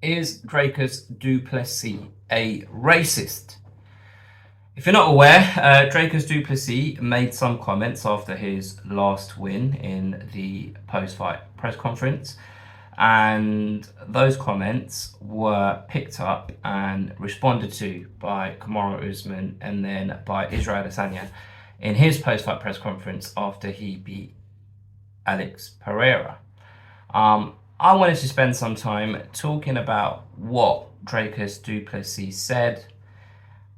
Is Dricus du Plessis a racist? If you're not aware, Dricus du Plessis made some comments after his last win in the post-fight press conference, and those comments were picked up and responded to by Kamaru Usman and then by Israel Adesanya in his post-fight press conference after he beat Alex Pereira. I wanted to spend some time talking about what Dricus du Plessis said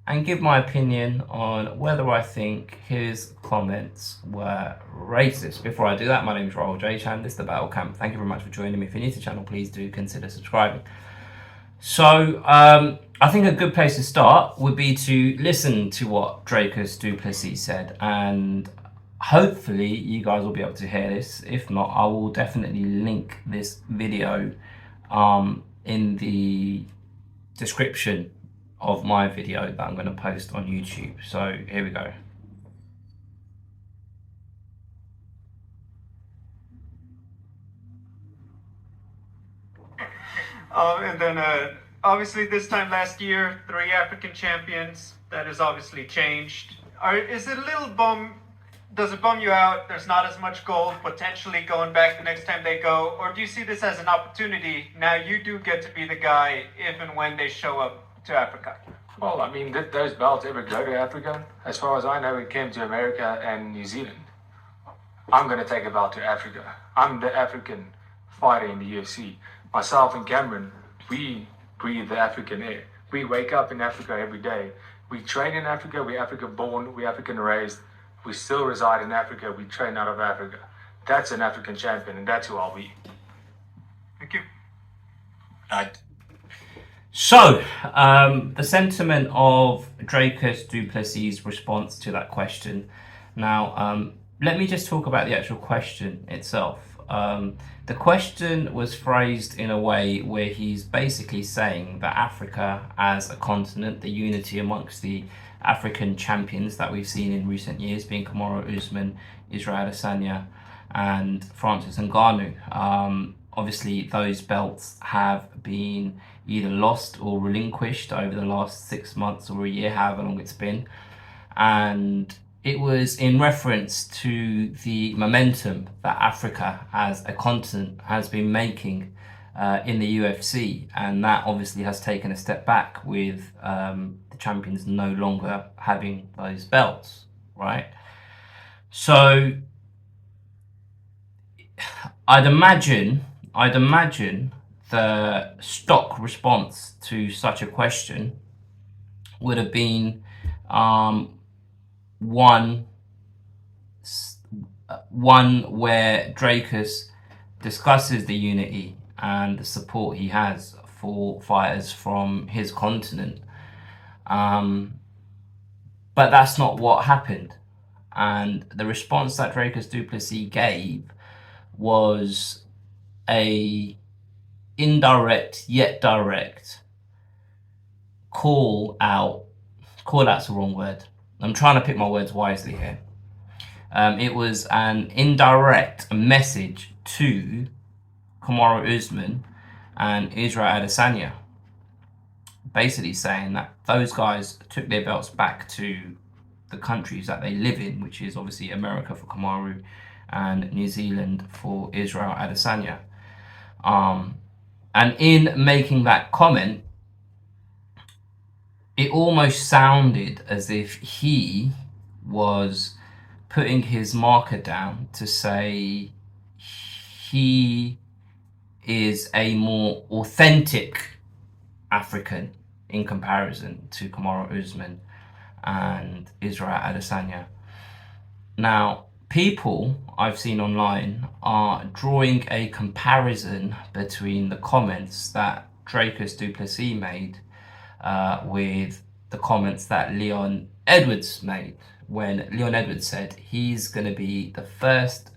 and give my opinion on whether I think his comments were racist. Before I do that, my name is Rahul J-Chan. This is The Battle Camp. Thank you very much for joining me. If you're new to the channel, please do consider subscribing. So, I think a good place to start would be to listen to what Dricus du Plessis said, and hopefully you guys will be able to hear this. If not, I will definitely link this video in the description of my video that I'm going to post on YouTube. So here we go. And then obviously this time last year, 3 African champions. That has obviously changed. Is it a little does it bum you out? There's not as much gold potentially going back the next time they go, or do you see this as an opportunity? Now you do get to be the guy if and when they show up to Africa. Well, I mean, did those belts ever go to Africa? As far as I know, it came to America and New Zealand. I'm going to take a belt to Africa. I'm the African fighter in the UFC. Myself and Cameron, we breathe the African air. We wake up in Africa every day. We train in Africa. We're African born. We're African raised. We still reside in Africa. We train out of Africa. That's an African champion, and that's who I'll be. Thank you. So, the sentiment of Dricus du Plessis' response to that question. Now, let me just talk about the actual question itself. The question was phrased in a way where he's basically saying that Africa as a continent, the unity amongst the African champions that we've seen in recent years, being Kamaru Usman, Israel Adesanya, and Francis Ngannou. Obviously, those belts have been either lost or relinquished over the last 6 months or a year, however long it's been. And it was in reference to the momentum that Africa as a continent has been making in the UFC. And that obviously has taken a step back with the champions no longer having those belts, right? So I'd imagine the stock response to such a question would have been one where Dricus discusses the unity and the support he has for fighters from his continent. But that's not what happened. And the response that Dricus du Plessis gave was a indirect yet direct call out's the wrong word. I'm trying to pick my words wisely here. It was an indirect message to Kamaru Usman and Israel Adesanya, basically saying that those guys took their belts back to the countries that they live in, which is obviously America for Kamaru and New Zealand for Israel Adesanya. And in making that comment, it almost sounded as if he was putting his marker down to say he is a more authentic African in comparison to Kamaru Usman and Israel Adesanya. Now, people I've seen online are drawing a comparison between the comments that Dricus du Plessis made with the comments that Leon Edwards made, when Leon Edwards said he's going to be the first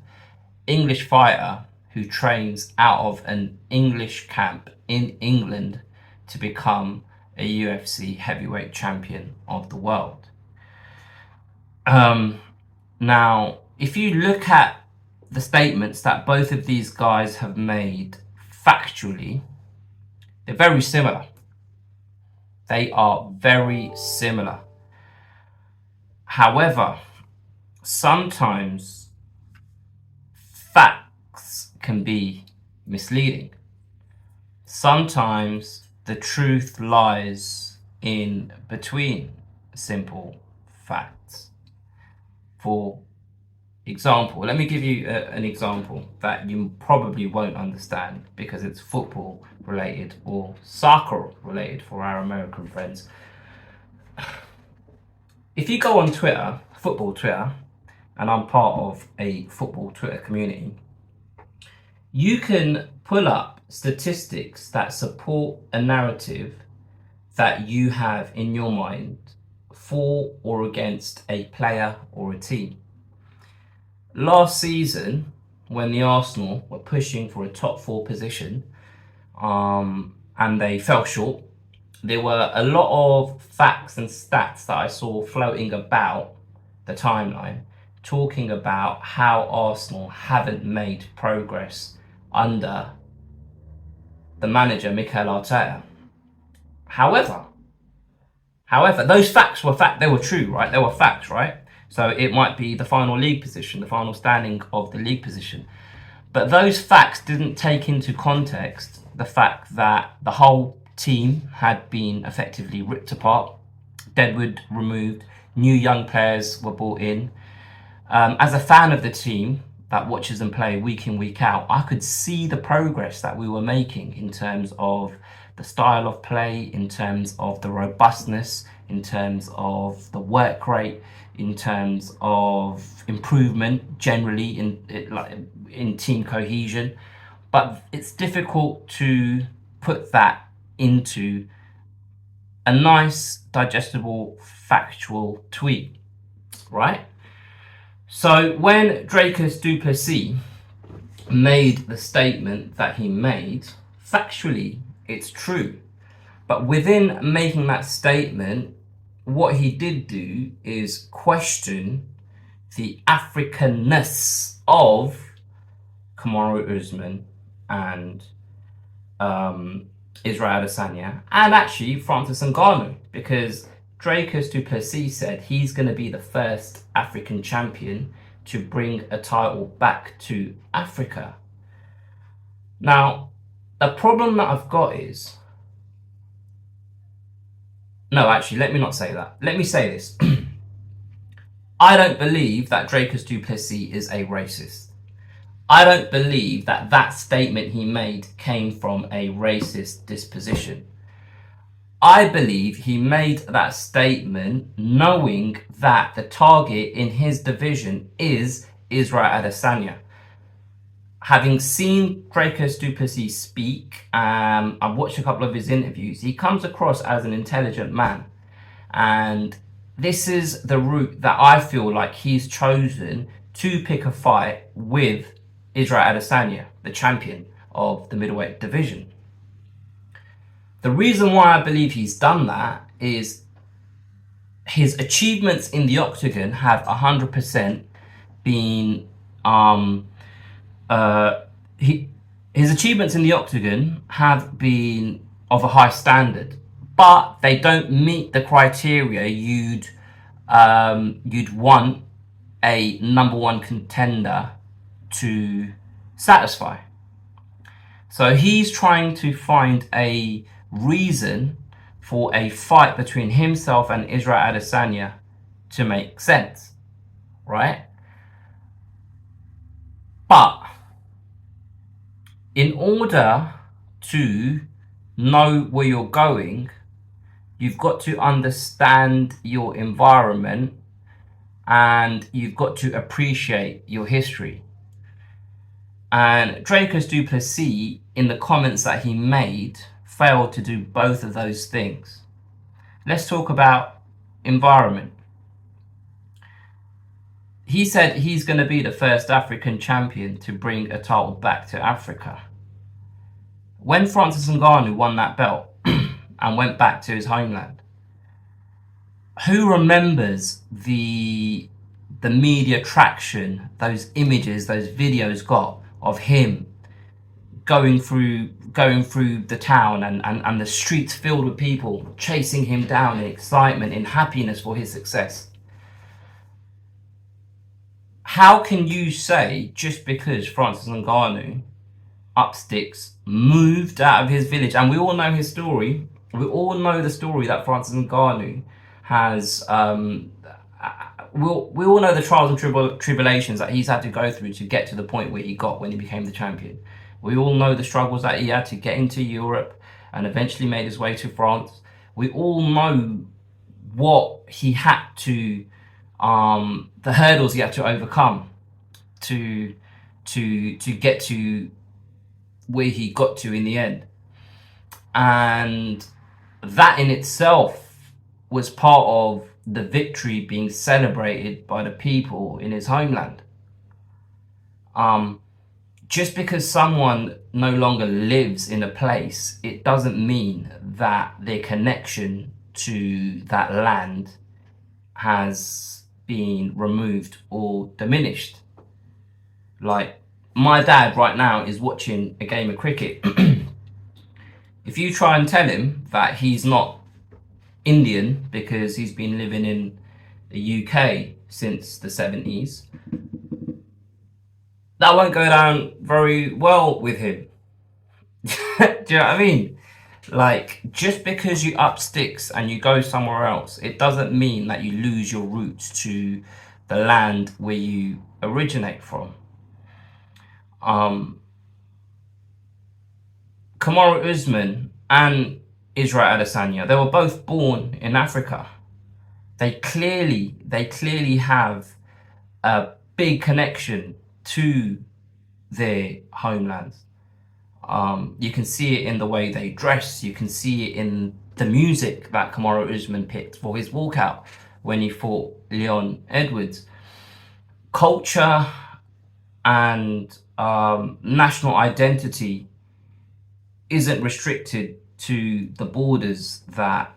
English fighter who trains out of an English camp in England to become a UFC heavyweight champion of the world. Now, if you look at the statements that both of these guys have made factually, They're very similar. They are very similar. However, sometimes facts can be misleading. Sometimes the truth lies in between simple facts. For example, let me give you an example that you probably won't understand because it's football related or soccer related for our American friends. If you go on Twitter, football Twitter, and I'm part of a football Twitter community, you can pull up statistics that support a narrative that you have in your mind for or against a player or a team. Last season, when the Arsenal were pushing for a top 4 position, and they fell short, there were a lot of facts and stats that I saw floating about the timeline talking about how Arsenal haven't made progress under the manager Mikel Arteta. However, those facts were they were true, right? They were facts, right? So it might be the final league position, the final standing of the league position. But those facts didn't take into context the fact that the whole team had been effectively ripped apart, deadwood removed, new young players were brought in. As a fan of the team that watches them play week in, week out, I could see the progress that we were making in terms of the style of play, in terms of the robustness, in terms of the work rate, in terms of improvement generally in team cohesion. But it's difficult to put that into a nice, digestible, factual tweet, right? So when Dricus du Plessis made the statement that he made, factually, it's true. But within making that statement, what he did do is question the Africanness of Kamaru Usman and Israel Adesanya, and actually Francis Ngannou, because Dricus du Plessis said he's going to be the first African champion to bring a title back to Africa. Now, the problem that I've got is... No, actually, let me not say that. Let me say this. I don't believe that Dricus du Plessis is a racist. I don't believe that that statement he made came from a racist disposition. I believe he made that statement knowing that the target in his division is Israel Adesanya. Having seen Dricus du Plessis speak, I've watched a couple of his interviews, he comes across as an intelligent man. And this is the route that I feel like he's chosen to pick a fight with Israel Adesanya, the champion of the middleweight division. The reason why I believe he's done that is his achievements in the octagon have 100% been his achievements in the octagon have been of a high standard, but they don't meet the criteria you'd want a number 1 contender to satisfy. So he's trying to find a reason for a fight between himself and Israel Adesanya to make sense, right? But in order to know where you're going, you've got to understand your environment and you've got to appreciate your history. And Dricus du Plessis, in the comments that he made, failed to do both of those things. Let's talk about environment. He said he's going to be the first African champion to bring a title back to Africa. When Francis Ngannou won that belt and went back to his homeland, who remembers the media traction those images, those videos got of him going through going through the town and the streets filled with people chasing him down in excitement, in happiness for his success. How can you say just because Francis Ngannou up sticks, moved out of his village, and we all know his story, we all know the story that Francis Ngannou has, we all know the trials and tribulations that he's had to go through to get to the point where he got when he became the champion. We all know the struggles that he had to get into Europe and eventually made his way to France. We all know what he had to, the hurdles he had to overcome to get to where he got to in the end. And that in itself was part of the victory being celebrated by the people in his homeland. Just because someone no longer lives in a place, it doesn't mean that their connection to that land has been removed or diminished. Like, my dad right now is watching a game of cricket. If you try and tell him that he's not Indian because he's been living in the UK since the 70s, that won't go down very well with him. Do you know what I mean? Like, just because you up sticks and you go somewhere else, it doesn't mean that you lose your roots to the land where you originate from. Kamaru Usman and Israel Adesanya, they were both born in Africa. They clearly have a big connection to their homelands. You can see it in the way they dress. You can see it in the music that Kamaru Usman picked for his walkout when he fought Leon Edwards. Culture and national identity isn't restricted to the borders that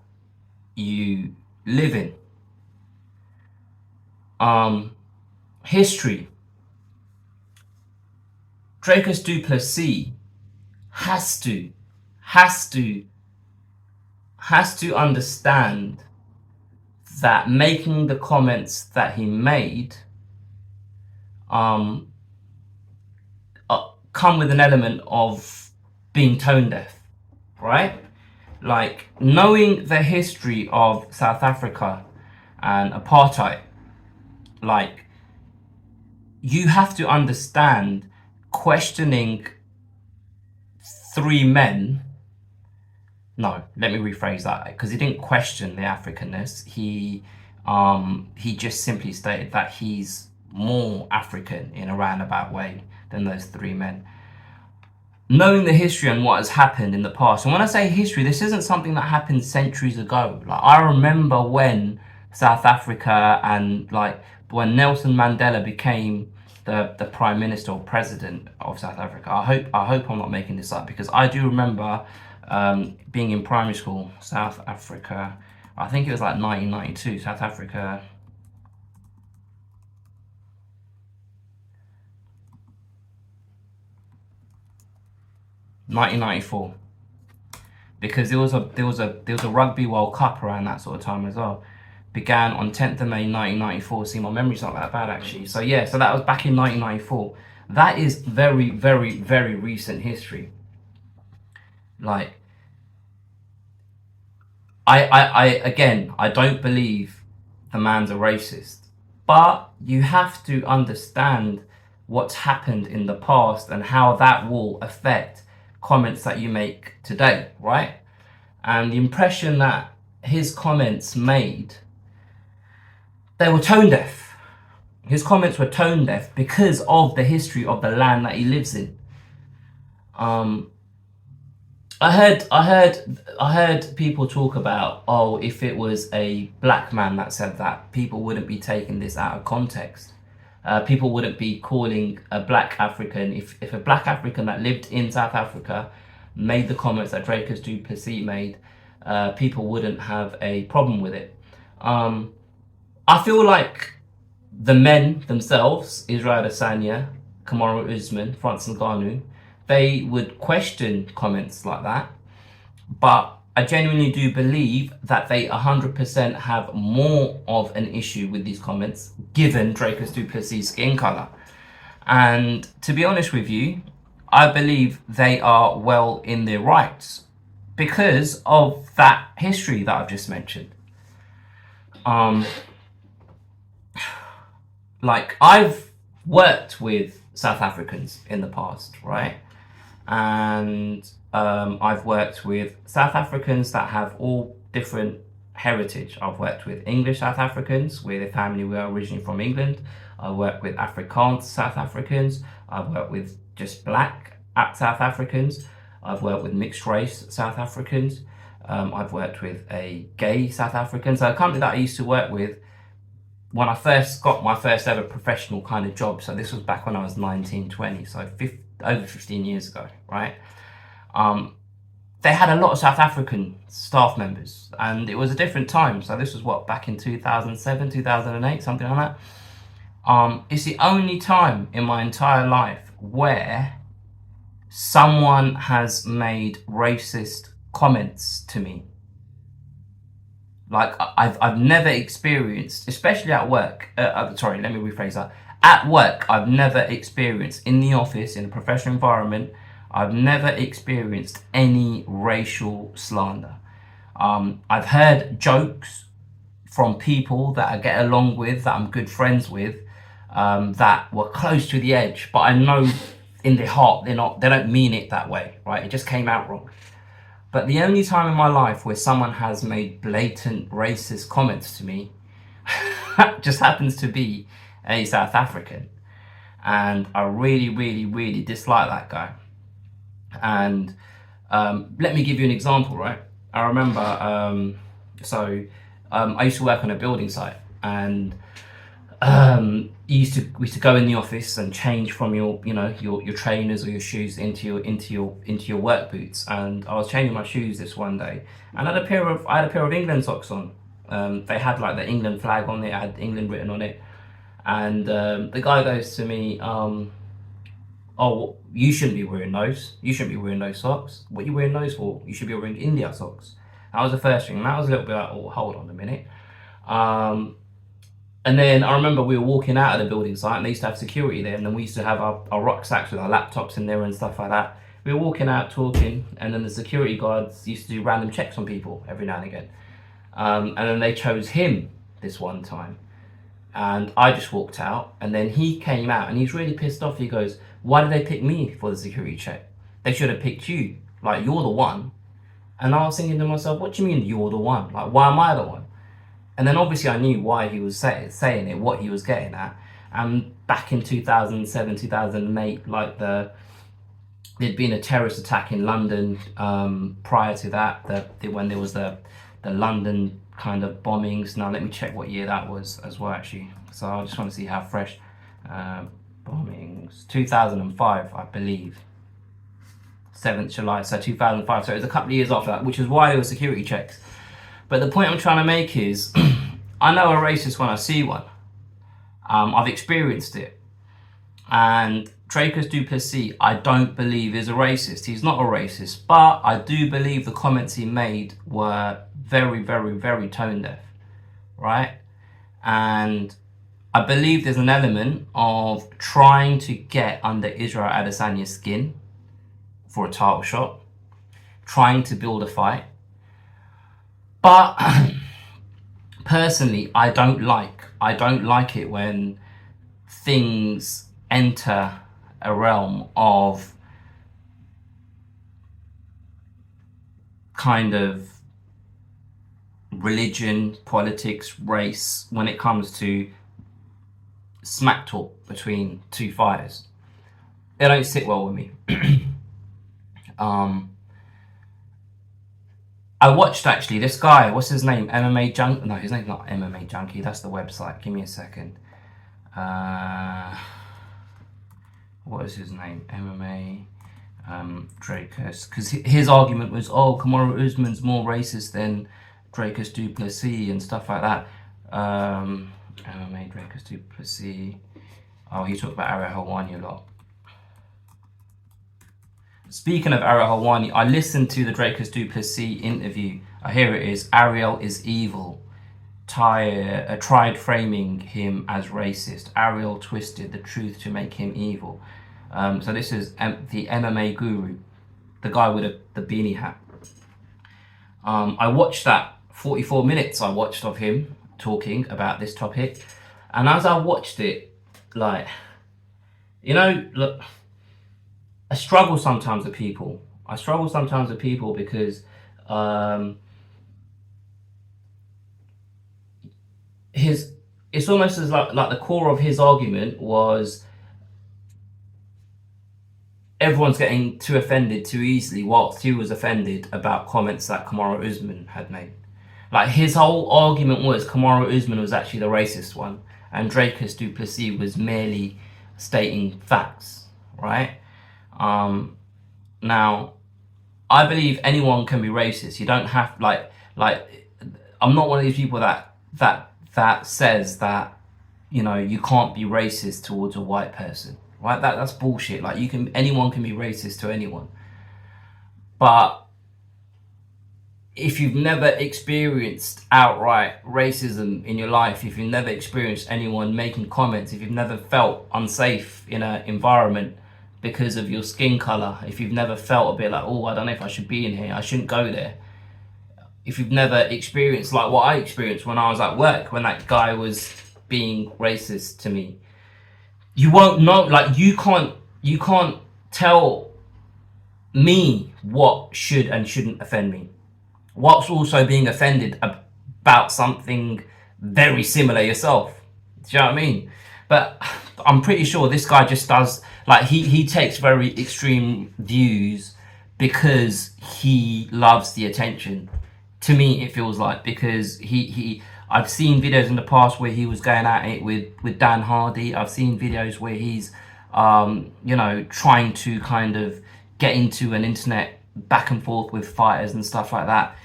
you live in. History. Dricus du Plessis has to understand that making the comments that he made come with an element of being tone deaf, right? Like, knowing the history of South Africa and apartheid, like, you have to understand questioning three men. No, let me rephrase that, because he didn't question the Africanness. He just simply stated that he's more African in a roundabout way than those three men. Knowing the history and what has happened in the past, and when I say history, this isn't something that happened centuries ago. Like, I remember when South Africa and like when Nelson Mandela became the prime minister or president of South Africa. I hope I'm not making this up, because I do remember being in primary school. South Africa, I think it was like 1992. South Africa. (1994), because there was a Rugby World Cup around that sort of time as well. Began on 10th of May 1994. See, my memory's not that bad actually. So yeah, so that was back in 1994. That is very, very, very recent history. Like, I don't believe the man's a racist, but you have to understand what's happened in the past and how that will affect comments that you make today, right? And the impression that his comments made, they were tone deaf. His comments were tone deaf because of the history of the land that he lives in. I heard people talk about, oh, if it was a black man that said that, people wouldn't be taking this out of context. People wouldn't be calling a black African, if a black African that lived in South Africa made the comments that Dricus du Plessis made, people wouldn't have a problem with it. I feel like the men themselves, Israel Adesanya, Kamaru Usman, Francis Ngannou, they would question comments like that, but I genuinely do believe that they 100% have more of an issue with these comments given Dricus du Plessis' skin colour. And to be honest with you, I believe they are well in their rights because of that history that I've just mentioned. Like, I've worked with South Africans in the past, right? And I've worked with South Africans that have all different heritage. I've worked with English South Africans, where their family were originally from England. I've worked with Afrikaans South Africans. I've worked with just black South Africans. I've worked with mixed race South Africans. I've worked with a gay South African. So a company that I used to work with when I first got my first ever professional kind of job. So this was back when I was 19, 20, so over 15 years ago, right? They had a lot of South African staff members, and it was a different time. So this was what, back in 2007, 2008, something like that. It's the only time in my entire life where someone has made racist comments to me. Like, I've never experienced, especially at work, sorry, let me rephrase that. At work, I've never experienced, in the office, in a professional environment, I've never experienced any racial slander. I've heard jokes from people that I get along with, that I'm good friends with, that were close to the edge, but I know in their heart they don't mean it that way, right? It just came out wrong. But the only time in my life where someone has made blatant racist comments to me just happens to be a South African. And I really, really, really dislike that guy. And let me give you an example, right? I remember, I used to work on a building site, and we used to go in the office and change from your trainers or your shoes into your work boots. And I was changing my shoes this one day, and I had a pair of England socks on. They had like the England flag on it, I had England written on it. And the guy goes to me, oh, you shouldn't be wearing those. You shouldn't be wearing those socks. What are you wearing those for? You should be wearing India socks. That was the first thing. And that was a little bit like, oh, hold on a minute. And then I remember we were walking out of the building site, and they used to have security there, and then we used to have our rucksacks with our laptops in there and stuff like that. We were walking out talking, and then the security guards used to do random checks on people every now and again. And then they chose him this one time. And I just walked out, and then he came out, and he's really pissed off. He goes, why did they pick me for the security check? They should have picked you. Like, you're the one. And I was thinking to myself, what do you mean you're the one? Like, why am I the one? And then obviously I knew why he was saying it, what he was getting at. And back in 2007, 2008, like there'd been a terrorist attack in London prior to that, when there was the London kind of bombings. Now let me check what year that was as well, actually. So I just want to see how fresh. Bombings, 2005, I believe. 7th July, so 2005. So it was a couple of years after that, which is why there were security checks. But the point I'm trying to make is, I know a racist when I see one. I've experienced it. And Dricus du Plessis, I don't believe is a racist. He's not a racist, but I do believe the comments he made were very, very, very tone deaf, right? And I believe there's an element of trying to get under Israel Adesanya's skin for a title shot, trying to build a fight. But personally, I don't like it when things enter a realm of kind of religion, politics, race, when it comes to smack talk between two fighters. They don't sit well with me. I watched actually this guy, what's his name? MMA Junkie? No, his name's not MMA Junkie, that's the website. Give me a second. What is his name? MMA Dricuss. Because his argument was, oh, Kamaru Usman's more racist than Dricus du Plessis and stuff like that. MMA Dricus du Plessis. Oh, he talked about Ariel Helwani a lot. speaking of Ariel Helwani, I listened to the Dricus du Plessis interview. Here it is. Ariel is evil. Tried framing him as racist. Ariel twisted the truth to make him evil. So this is the MMA Guru, the guy with the beanie hat. I watched that 44 minutes I watched of him talking about this topic. And as I watched it, like, you know, look, I struggle sometimes with people. Because it's almost as like the core of his argument was everyone's getting too offended too easily, whilst he was offended about comments that Kamaru Usman had made. Like, his whole argument was Kamaru Usman was actually the racist one, and Dricus du Plessis was merely stating facts, right? Now, I believe anyone can be racist. You don't have like I'm not one of these people that says that, you know, you can't be racist towards a white person, right? That's bullshit. Like, anyone can be racist to anyone. But if you've never experienced outright racism in your life, if you've never experienced anyone making comments, if you've never felt unsafe in an environment because of your skin color, if you've never felt a bit like, oh, I don't know if I should be in here, I shouldn't go there. If you've never experienced like what I experienced when I was at work, when that guy was being racist to me, you won't know. Like, you can't tell me what should and shouldn't offend me. What's also being offended about something very similar yourself. Do you know what I mean? But I'm pretty sure this guy just does, like, he takes very extreme views because he loves the attention. To me, it feels like, because I've seen videos in the past where he was going at it with Dan Hardy. I've seen videos where he's, you know, trying to kind of get into an internet back and forth with fighters and stuff like that.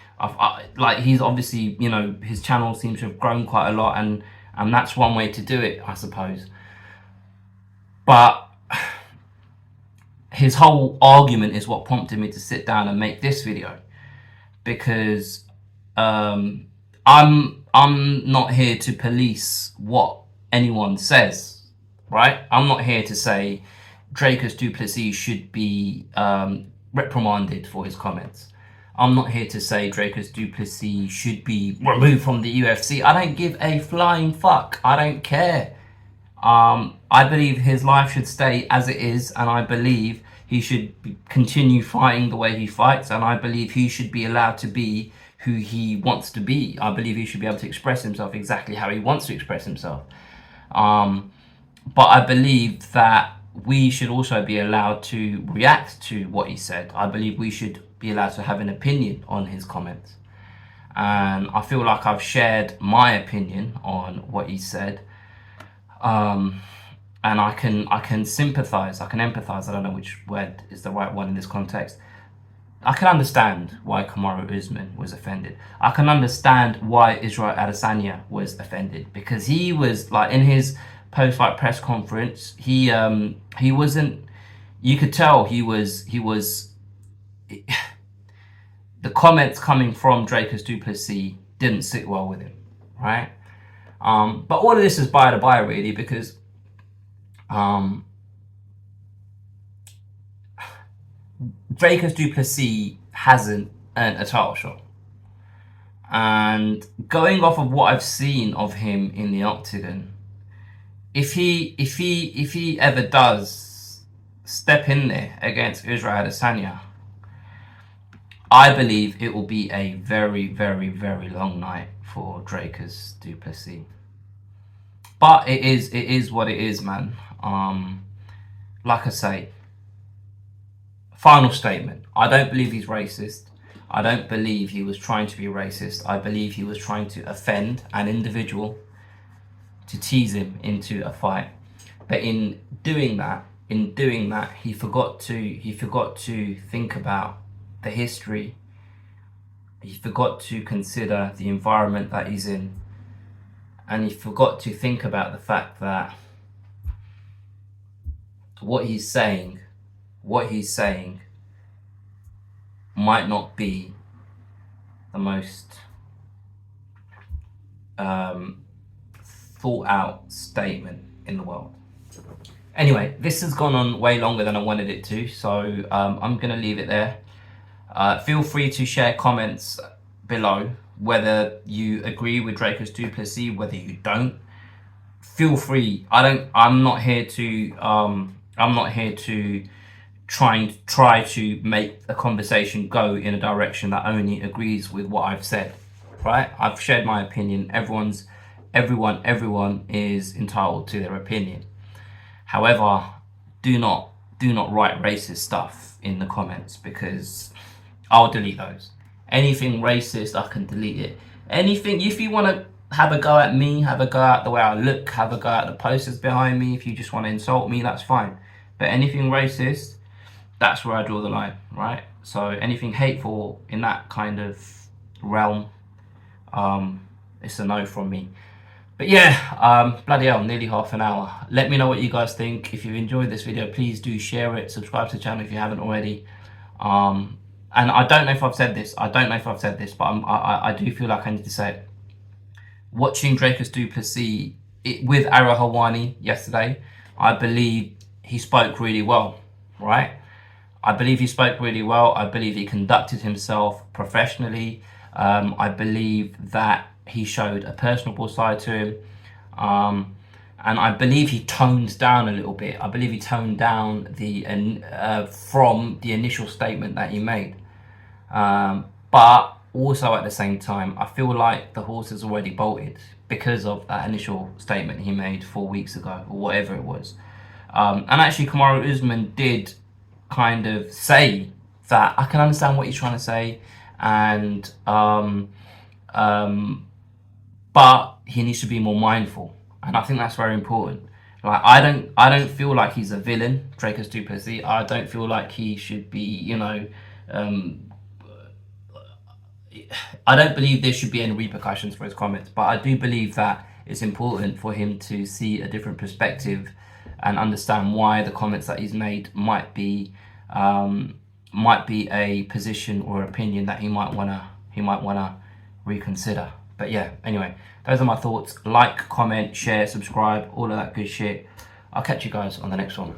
Like, he's obviously, you know, his channel seems to have grown quite a lot, and that's one way to do it, I suppose. But his whole argument is what prompted me to sit down and make this video, because I'm not here to police what anyone says, right? I'm not here to say Dricus du Plessis should be reprimanded for his comments. I'm not here to say Dricus du Plessis should be removed from the UFC. I don't give a flying fuck. I don't care. I believe his life should stay as it is, and I believe he should continue fighting the way he fights, and I believe he should be allowed to be who he wants to be. I believe he should be able to express himself exactly how he wants to express himself. But I believe that we should also be allowed to react to what he said. I believe we should be allowed to have an opinion on his comments. And I feel like I've shared my opinion on what he said. And I can sympathize, I can empathize, I don't know which word is the right one in this context. I can understand why Kamaru Usman was offended. I can understand why Israel Adesanya was offended, because he was, like, in his post-fight press conference, he wasn't, you could tell he was the comments coming from Dricus du Plessis didn't sit well with him, right? But all of this is by the by, really, because Dricus du Plessis hasn't earned a title shot. And going off of what I've seen of him in the octagon, if he ever does step in there against Israel Adesanya, I believe it will be a very, very, very long night for Dricus du Plessis. But it is what it is, man. Like I say, final statement. I don't believe he's racist. I don't believe he was trying to be racist. I believe he was trying to offend an individual, to tease him into a fight. But in doing that, he forgot to think about the history. He forgot to consider the environment that he's in, and he forgot to think about the fact that what he's saying might not be the most thought out statement in the world. Anyway, this has gone on way longer than I wanted it to, so I'm going to leave it there. Feel free to share comments below whether you agree with Dricus du Plessis, whether you don't. Feel free. I'm not here to try to make a conversation go in a direction that only agrees with what I've said. Right? I've shared my opinion. Everyone is entitled to their opinion. However, do not write racist stuff in the comments, because I'll delete those. Anything racist, I can delete it. Anything, if you want to have a go at me, have a go at the way I look, have a go at the posters behind me, if you just want to insult me, that's fine. But anything racist, that's where I draw the line, right? So anything hateful in that kind of realm, it's a no from me. But yeah, bloody hell, nearly half an hour. Let me know what you guys think. If you've enjoyed this video, please do share it. Subscribe to the channel if you haven't already. And I don't know if I've said this. but I do feel like I need to say it. Watching Dricus du Plessis with Ara Hawani yesterday, I believe he spoke really well, right? I believe he spoke really well. I believe he conducted himself professionally. I believe that he showed a personable side to him. And I believe he toned down a little bit. I believe he toned down from the initial statement that he made. But also at the same time, I feel like the horse has already bolted because of that initial statement he made 4 weeks ago, or whatever it was. And actually, Kamaru Usman did kind of say that I can understand what he's trying to say, and but he needs to be more mindful, and I think that's very important. Like, I don't feel like he's a villain, Dricus du Plessis. I don't feel like he should be, you know, I don't believe there should be any repercussions for his comments, but I do believe that it's important for him to see a different perspective and understand why the comments that he's made might be a position or opinion that he might wanna reconsider. But yeah, anyway, those are my thoughts. Like, comment, share, subscribe, all of that good shit. I'll catch you guys on the next one.